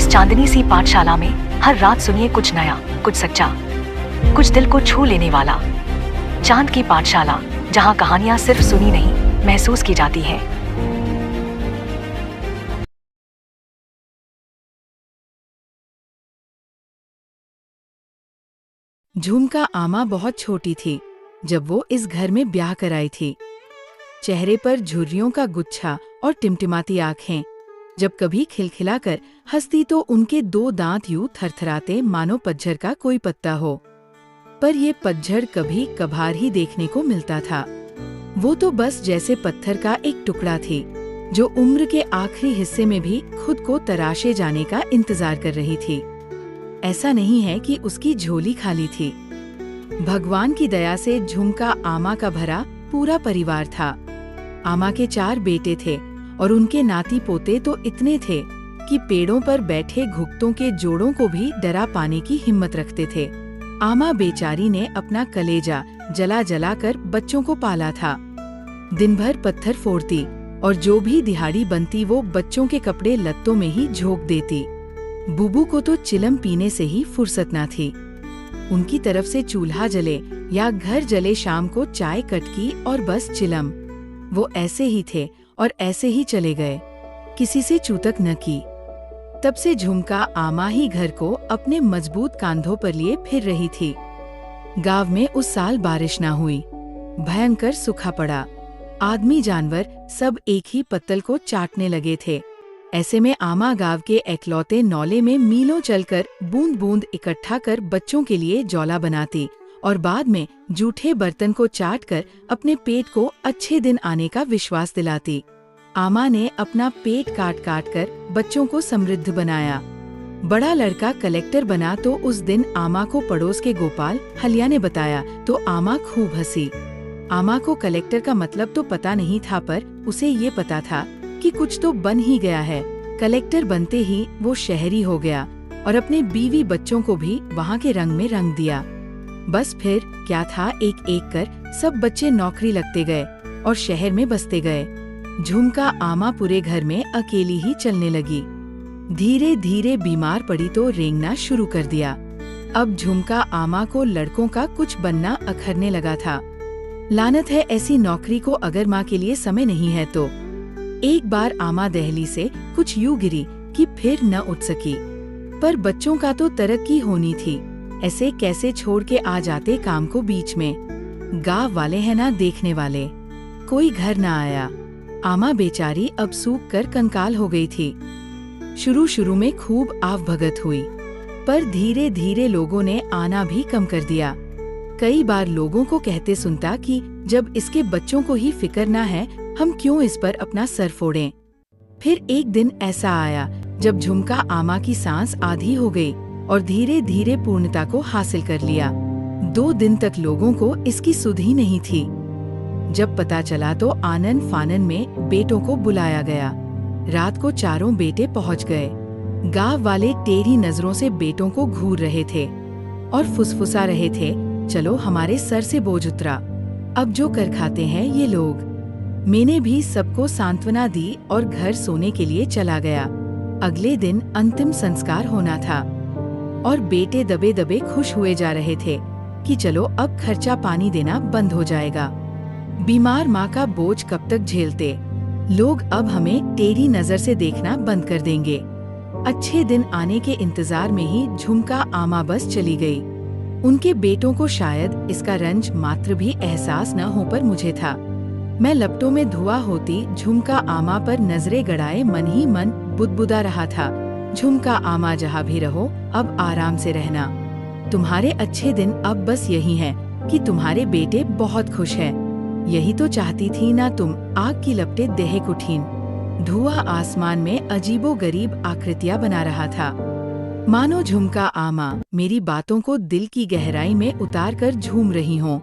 चांदनी सी पाठशाला में हर रात सुनिए कुछ नया, कुछ सच्चा, कुछ दिल को छू लेने वाला। चांद की पाठशाला, जहां कहानियां सिर्फ सुनी नहीं, महसूस की जाती है। झुमका आमा बहुत छोटी थी जब वो इस घर में ब्याह कर आई थी। चेहरे पर झुर्रियों का गुच्छा और टिमटिमाती आंखें। जब कभी खिलखिलाकर हंसती तो उनके 2 दांत यूं थरथराते मानो पतझड़ का कोई पत्ता हो। पर ये पतझड़ कभी कभार ही देखने को मिलता था। वो तो बस जैसे पत्थर का एक टुकड़ा थी, जो उम्र के आखिरी हिस्से में भी खुद को तराशे जाने का इंतजार कर रही थी। ऐसा नहीं है कि उसकी झोली खाली थी। भगवान की दया से झुमका आमा का भरा पूरा परिवार था। आमा के 4 बेटे थे और उनके नाती पोते तो इतने थे कि पेड़ों पर बैठे घुघतों के जोड़ों को भी डरा पाने की हिम्मत रखते थे। आमा बेचारी ने अपना कलेजा जला जला कर बच्चों को पाला था। दिन भर पत्थर फोड़ती और जो भी दिहाड़ी बनती वो बच्चों के कपड़े लत्तों में ही झोंक देती। बुबू को तो चिलम पीने से ही फुर्सत ना थी। उनकी तरफ से चूल्हा जले या घर जले, शाम को चाय कटकी और बस चिलम। वो ऐसे ही थे और ऐसे ही चले गए, किसी से चूतक न की। तब से झुमका आमा ही घर को अपने मजबूत कांधों पर लिए फिर रही थी। गांव में उस साल बारिश ना हुई, भयंकर सूखा पड़ा। आदमी जानवर सब एक ही पत्तल को चाटने लगे थे। ऐसे में आमा गांव के एकलौते नौले में मीलों चलकर बूंद बूंद इकट्ठा कर बच्चों के लिए जौला बनाती और बाद में जूठे बर्तन को चाट कर अपने पेट को अच्छे दिन आने का विश्वास दिलाती। आमा ने अपना पेट काट काट कर बच्चों को समृद्ध बनाया। बड़ा लड़का कलेक्टर बना तो उस दिन आमा को पड़ोस के गोपाल हलिया ने बताया तो आमा खूब हंसी। आमा को कलेक्टर का मतलब तो पता नहीं था, पर उसे ये पता था कि कुछ तो बन ही गया है। कलेक्टर बनते ही वो शहरी हो गया और अपने बीवी बच्चों को भी वहाँ के रंग में रंग दिया। बस फिर क्या था, एक एक कर सब बच्चे नौकरी लगते गए और शहर में बसते गए। झुमका आमा पूरे घर में अकेली ही चलने लगी। धीरे धीरे बीमार पड़ी तो रेंगना शुरू कर दिया। अब झुमका आमा को लड़कों का कुछ बनना अखरने लगा था। लानत है ऐसी नौकरी को अगर माँ के लिए समय नहीं है तो। एक बार आमा दहली से कुछ यूं गिरी कि फिर न उठ सकी। पर बच्चों का तो तरक्की होनी थी, ऐसे कैसे छोड़ के आ जाते काम को बीच में। गांव वाले हैं ना देखने वाले। कोई घर न आया। आमा बेचारी अब सूख कर कंकाल हो गई थी। शुरू शुरू में खूब आव भगत हुई, पर धीरे धीरे लोगों ने आना भी कम कर दिया। कई बार लोगों को कहते सुनता कि जब इसके बच्चों को ही फिक्र ना है, हम क्यों इस पर अपना सर फोड़ें। फिर एक दिन ऐसा आया जब झुमका आमा की सांस आधी हो गई और धीरे धीरे पूर्णता को हासिल कर लिया। 2 दिन तक लोगों को इसकी सुध ही नहीं थी। जब पता चला तो आनन फानन में बेटों को बुलाया गया। रात को 4 बेटे पहुंच गए। गांव वाले टेढ़ी नजरों से बेटों को घूर रहे थे और फुसफुसा रहे थे, चलो हमारे सर से बोझ उतरा, अब जो कर खाते हैं ये लोग। मैंने भी सबको सांत्वना दी और घर सोने के लिए चला गया। अगले दिन अंतिम संस्कार होना था और बेटे दबे दबे खुश हुए जा रहे थे कि चलो अब खर्चा पानी देना बंद हो जाएगा। बीमार माँ का बोझ कब तक झेलते, लोग अब हमें टेढ़ी नजर से देखना बंद कर देंगे। अच्छे दिन आने के इंतजार में ही झुमका आमा बस चली गई। उनके बेटों को शायद इसका रंज मात्र भी एहसास न हो, पर मुझे था। मैं लपटों में धुआं होती झुमका आमा पर नजरें गड़ाए मन ही मन बुदबुदा रहा था, झुमका आमा जहाँ भी रहो अब आराम से रहना। तुम्हारे अच्छे दिन अब बस यही हैं कि तुम्हारे बेटे बहुत खुश हैं। यही तो चाहती थी ना तुम, आग की लपटें देह उठीन। धुआं आसमान में अजीबो गरीब आकृतियां बना रहा था, मानो झुमका आमा मेरी बातों को दिल की गहराई में उतार कर झूम रही हों।